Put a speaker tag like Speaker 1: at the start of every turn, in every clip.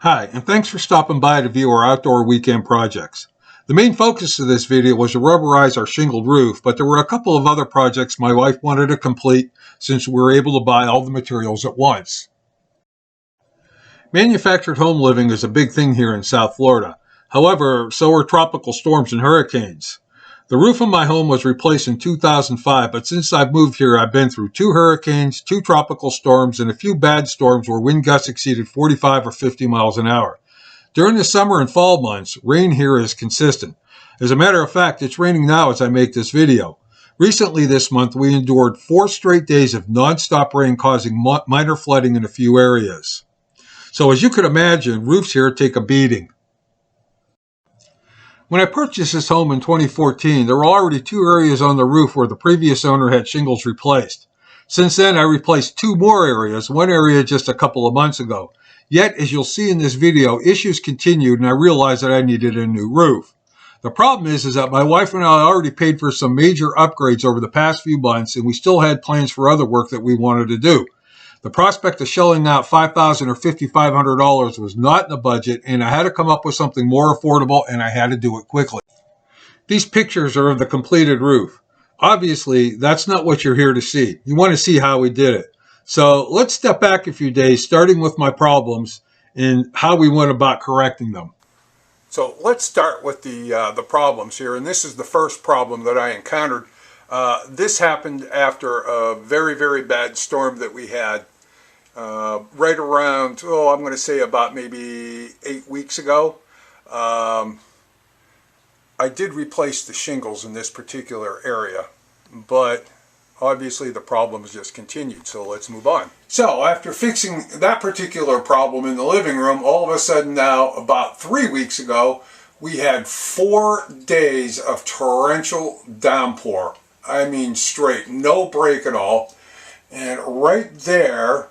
Speaker 1: Hi, and thanks for stopping by to view our outdoor weekend projects. The main focus of this video was to rubberize our shingled roof, but there were a couple of other projects my wife wanted to complete since we were able to buy all the materials at once. Manufactured home living is a big thing here in South Florida. However, so are tropical storms and hurricanes. The roof of my home was replaced in 2005, but since I've moved here, I've been through 2 hurricanes, 2 tropical storms, and a few bad storms where wind gusts exceeded 45 or 50 miles an hour. During the summer and fall months, rain here is consistent. As a matter of fact, it's raining now as I make this video. Recently this month, we endured 4 straight days of nonstop rain causing minor flooding in a few areas. So as you could imagine, roofs here take a beating. When I purchased this home in 2014, there were already 2 areas on the roof where the previous owner had shingles replaced. Since then, I replaced 2 more areas, one area just a couple of months ago. Yet, as you'll see in this video, issues continued and I realized that I needed a new roof. The problem is that my wife and I already paid for some major upgrades over the past few months and we still had plans for other work that we wanted to do. The prospect of shelling out $5,000 or $5,500 was not in the budget, and I had to come up with something more affordable, and I had to do it quickly. These pictures are of the completed roof. Obviously, that's not what you're here to see. You want to see how we did it. So let's step back a few days, starting with my problems and how we went about correcting them. So let's start with the problems here, and this is the first problem that I encountered. This happened after a very, very bad storm that we had. Right around, I'm going to say about maybe 8 weeks ago. I did replace the shingles in this particular area, but obviously the problems just continued, so let's move on. So after fixing that particular problem in the living room, all of a sudden now, about 3 weeks ago, we had 4 days of torrential downpour. I mean straight, no break at all. And right there,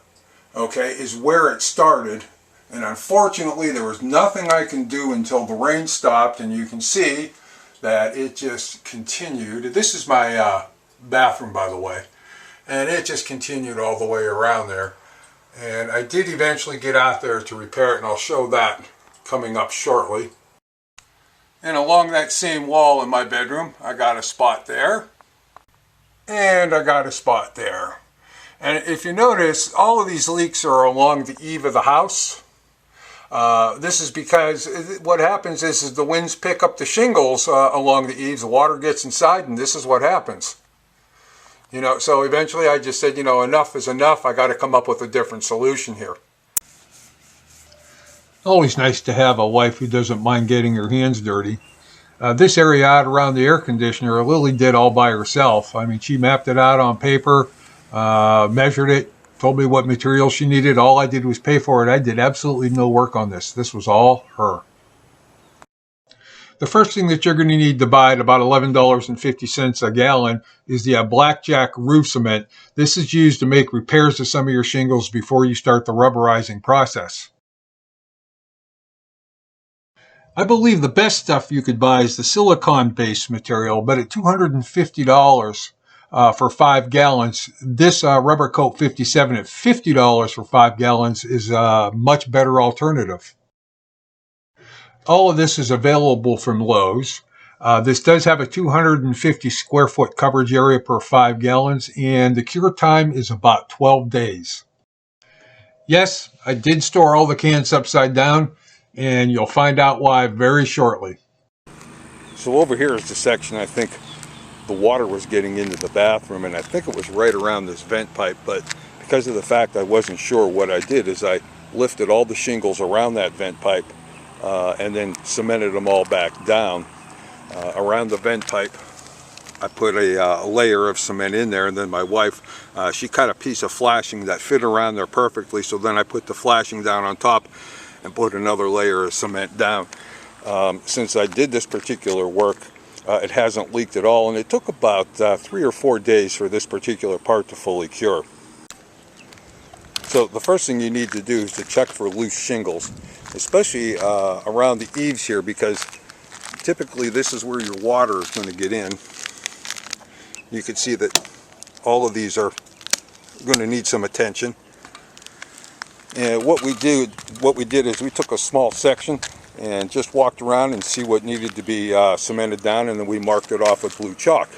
Speaker 1: okay, is where it started, and unfortunately there was nothing I can do until the rain stopped, and you can see that it just continued. This is my bathroom, by the way, and it just continued all the way around there. And I did eventually get out there to repair it, and I'll show that coming up shortly. And along that same wall in my bedroom, I got a spot there, and I got a spot there. And if you notice, all of these leaks are along the eave of the house. This is because what happens is the winds pick up the shingles along the eaves, the water gets inside, and this is what happens. So eventually I just said, enough is enough. I got to come up with a different solution here. Always nice to have a wife who doesn't mind getting her hands dirty. This area out around the air conditioner, Lily did all by herself. I mean, she mapped it out on paper. Measured it, told me what materials she needed. All I did was pay for it. I did absolutely no work on this. This was all her. The first thing that you're going to need to buy at about $11.50 a gallon is the Black Jack roof cement. This is used to make repairs to some of your shingles before you start the rubberizing process. I believe the best stuff you could buy is the silicone-based material, but at $250 for 5 gallons, this Rubber Coat 57 at $50 for 5 gallons is a much better alternative. All of this is available from Lowe's. This does have a 250 square foot coverage area per 5 gallons, and the cure time is about 12 days. Yes, I did store all the cans upside down, and you'll find out why very shortly. So over here is the section I think the water was getting into the bathroom, and I think it was right around this vent pipe, but because of the fact I wasn't sure, what I did is I lifted all the shingles around that vent pipe and then cemented them all back down. Around the vent pipe I put a layer of cement in there, and then my wife, she cut a piece of flashing that fit around there perfectly, so then I put the flashing down on top and put another layer of cement down. Since I did this particular work, it hasn't leaked at all, and it took about 3 or 4 days for this particular part to fully cure. So the first thing you need to do is to check for loose shingles, especially around the eaves here, because typically this is where your water is going to get in. You can see that all of these are going to need some attention. And what we did is we took a small section and just walked around and see what needed to be cemented down, and then we marked it off with blue chalk.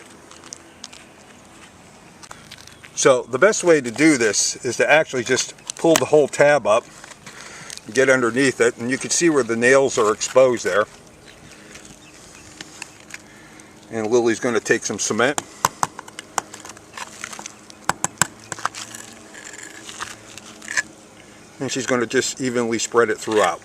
Speaker 1: So the best way to do this is to actually just pull the whole tab up, get underneath it, and you can see where the nails are exposed there. And Lily's going to take some cement. And she's going to just evenly spread it throughout.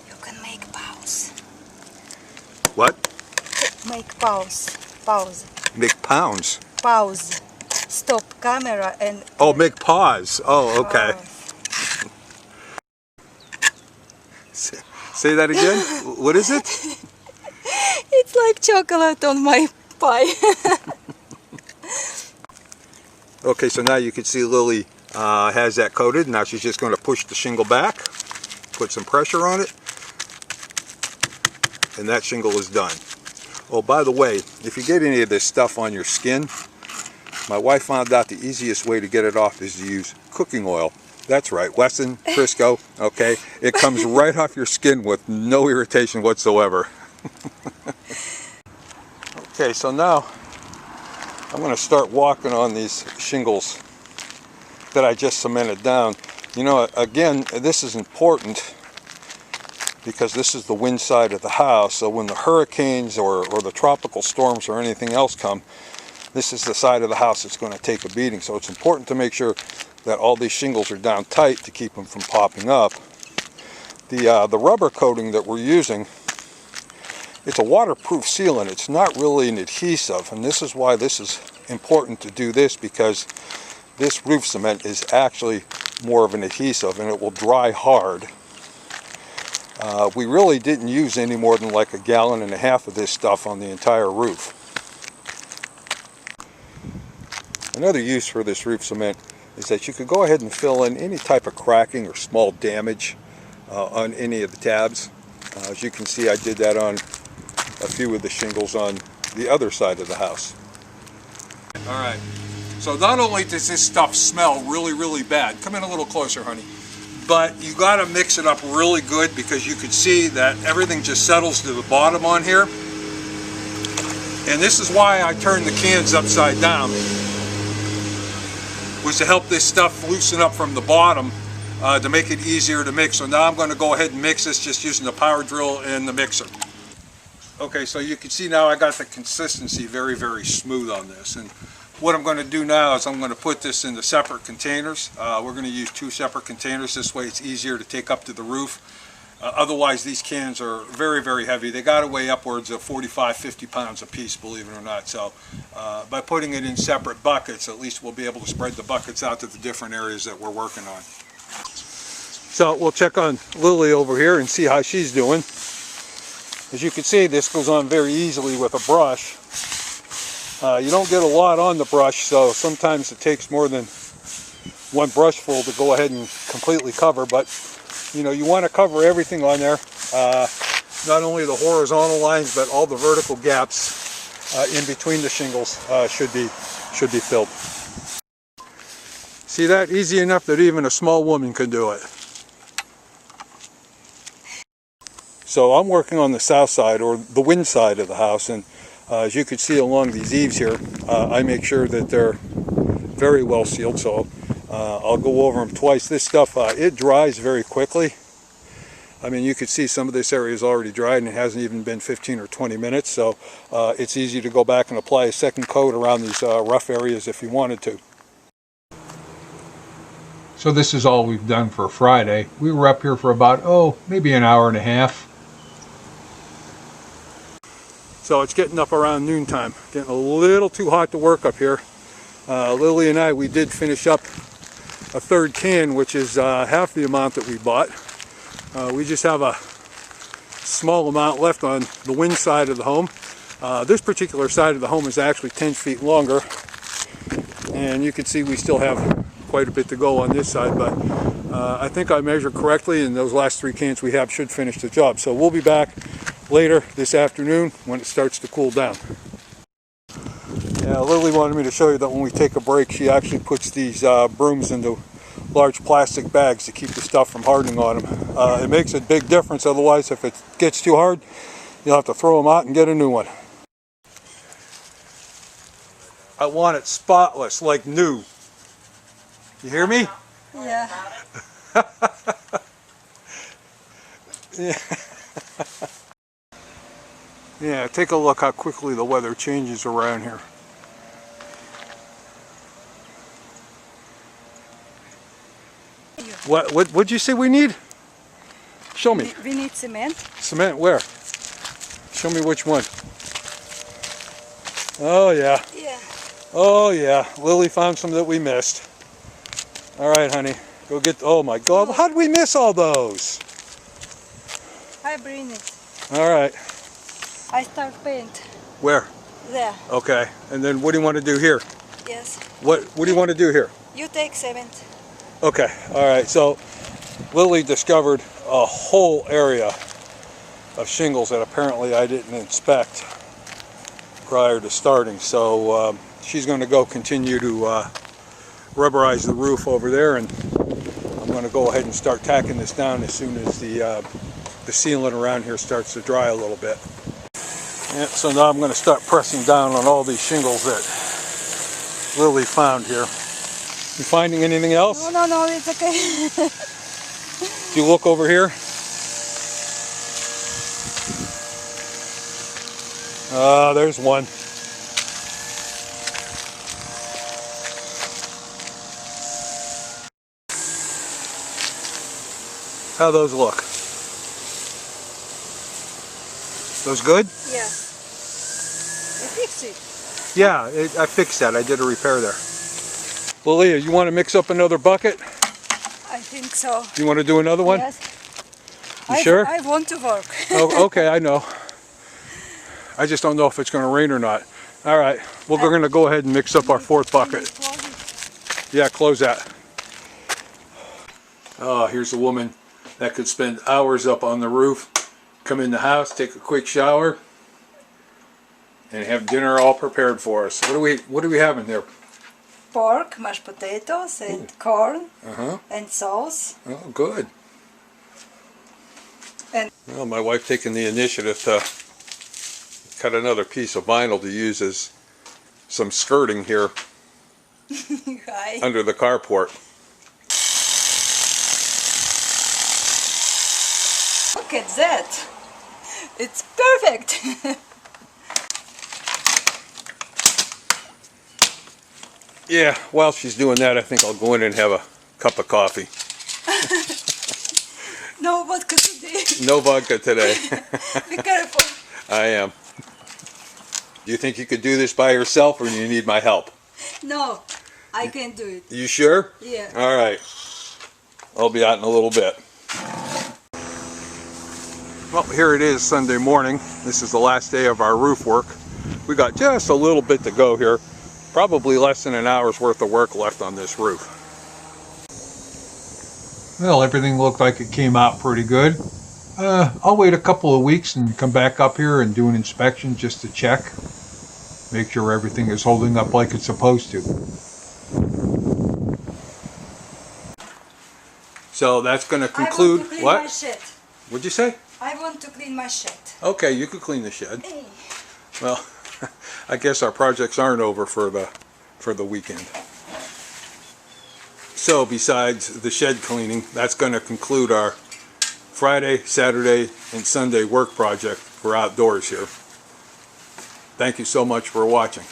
Speaker 2: You can make pause.
Speaker 1: What?
Speaker 2: Make pause. Pause.
Speaker 1: Make pounds.
Speaker 2: Pause. Stop camera and...
Speaker 1: Oh, make pause. Oh, okay. Say that again? What is it?
Speaker 2: It's like chocolate on my pie.
Speaker 1: Okay, so now you can see Lily has that coated. Now she's just going to push the shingle back, put some pressure on it, and that shingle is done. Oh, by the way, if you get any of this stuff on your skin, my wife found out the easiest way to get it off is to use cooking oil. That's right, Wesson, Crisco, okay? It comes right off your skin with no irritation whatsoever. Okay, so now I'm going to start walking on these shingles that I just cemented down. You know, again, this is important because this is the wind side of the house, so when the hurricanes or the tropical storms or anything else come, this is the side of the house that's going to take a beating. So it's important to make sure that all these shingles are down tight to keep them from popping up. The rubber coating that we're using, it's a waterproof sealant. It's not really an adhesive, and this is why this is important to do this, because this roof cement is actually more of an adhesive and it will dry hard. We really didn't use any more than like 1.5 gallons of this stuff on the entire roof. Another use for this roof cement is that you could go ahead and fill in any type of cracking or small damage on any of the tabs. As you can see, I did that on a few of the shingles on the other side of the house. Alright, so not only does this stuff smell really, really bad, come in a little closer, honey, but you got to mix it up really good, because you can see that everything just settles to the bottom on here. And this is why I turned the cans upside down, was to help this stuff loosen up from the bottom to make it easier to mix. So now I'm going to go ahead and mix this just using the power drill and the mixer. Okay, so you can see now I got the consistency very, very smooth on this. And what I'm going to do now is I'm going to put this into separate containers. We're going to use 2 separate containers. This way it's easier to take up to the roof. Otherwise, these cans are very, very heavy. They got to weigh upwards of 45, 50 pounds a piece, believe it or not. So by putting it in separate buckets, at least we'll be able to spread the buckets out to the different areas that we're working on. So we'll check on Lily over here and see how she's doing. As you can see, this goes on very easily with a brush. You don't get a lot on the brush, so sometimes it takes more than one brush full to go ahead and completely cover, but you know, you want to cover everything on there, not only the horizontal lines, but all the vertical gaps in between the shingles should be filled. See that? Easy enough that even a small woman can do it. So I'm working on the south side, or the wind side of the house, and as you can see along these eaves here, I make sure that they're very well sealed, so I'll go over them twice. This stuff, it dries very quickly. I mean, you can see some of this area is already dried and it hasn't even been 15 or 20 minutes, so it's easy to go back and apply a second coat around these rough areas if you wanted to. So this is all we've done for Friday. We were up here for about, maybe an hour and a half. So it's getting up around noontime, getting a little too hot to work up here. Lily and I, we did finish up a 3rd can, which is half the amount that we bought. We just have a small amount left on the wind side of the home. This particular side of the home is actually 10 feet longer, and you can see we still have quite a bit to go on this side, but I think I measured correctly, and those last 3 cans we have should finish the job. So we'll be back later this afternoon when it starts to cool down. Yeah, Lily wanted me to show you that when we take a break, she actually puts these brooms into large plastic bags to keep the stuff from hardening on them. It makes a big difference, otherwise if it gets too hard, you'll have to throw them out and get a new one. I want it spotless, like new. You hear me?
Speaker 2: Yeah.
Speaker 1: Yeah. Yeah, take a look how quickly the weather changes around here. What'd you say we need? Show me.
Speaker 2: We need cement.
Speaker 1: Cement where? Show me which one. Oh yeah.
Speaker 2: Yeah.
Speaker 1: Oh yeah. Lily found some that we missed. Alright honey. Go get, oh my god, how did we miss all those?
Speaker 2: I bring it.
Speaker 1: Alright.
Speaker 2: I start paint.
Speaker 1: Where?
Speaker 2: There.
Speaker 1: Okay. And then what do you want to do here?
Speaker 2: Yes.
Speaker 1: What do you want to do here?
Speaker 2: You take cement.
Speaker 1: Okay. Alright. So Lily discovered a whole area of shingles that apparently I didn't inspect prior to starting. So she's going to go continue to rubberize the roof over there, and I'm going to go ahead and start tacking this down as soon as the sealant around here starts to dry a little bit. Yeah, so now I'm going to start pressing down on all these shingles that Lily found here. You finding anything else?
Speaker 2: No, it's okay.
Speaker 1: Do you look over here? There's one. How those look? Those good?
Speaker 2: Yeah. You fix it.
Speaker 1: Yeah, I fixed that. I did a repair there. Lilia, you want to mix up another bucket?
Speaker 2: I think so.
Speaker 1: You want to do another one?
Speaker 2: Yes.
Speaker 1: You sure?
Speaker 2: I want to work.
Speaker 1: Oh, okay, I know. I just don't know if it's going to rain or not. All right, well, we're going to go ahead and mix up our 4th bucket. Yeah, close that. Oh, here's a woman that could spend hours up on the roof, come in the house, take a quick shower, and have dinner all prepared for us. What do we have in there?
Speaker 2: Pork, mashed potatoes, and corn, and sauce.
Speaker 1: Oh, good.
Speaker 2: And
Speaker 1: well, my wife taking the initiative to cut another piece of vinyl to use as some skirting here under the carport.
Speaker 2: Look at that. It's perfect.
Speaker 1: Yeah, while she's doing that, I think I'll go in and have a cup of coffee.
Speaker 2: No vodka today.
Speaker 1: No vodka today.
Speaker 2: Be careful.
Speaker 1: I am. Do you think you could do this by yourself, or do you need my help?
Speaker 2: No, I can do it.
Speaker 1: You sure?
Speaker 2: Yeah.
Speaker 1: All right. I'll be out in a little bit. Well, here it is, Sunday morning. This is the last day of our roof work. We got just a little bit to go here. Probably less than an hour's worth of work left on this roof. Well, everything looked like it came out pretty good. I'll wait a couple of weeks and come back up here and do an inspection just to check. Make sure everything is holding up like it's supposed to. So that's going to conclude.
Speaker 2: I want to clean
Speaker 1: what?
Speaker 2: My shed.
Speaker 1: What'd you say?
Speaker 2: I want to clean my shed.
Speaker 1: Okay, you could clean the shed.
Speaker 2: Hey.
Speaker 1: Well, I guess our projects aren't over for the weekend. So besides the shed cleaning, that's going to conclude our Friday, Saturday, and Sunday work project for outdoors here. Thank you so much for watching.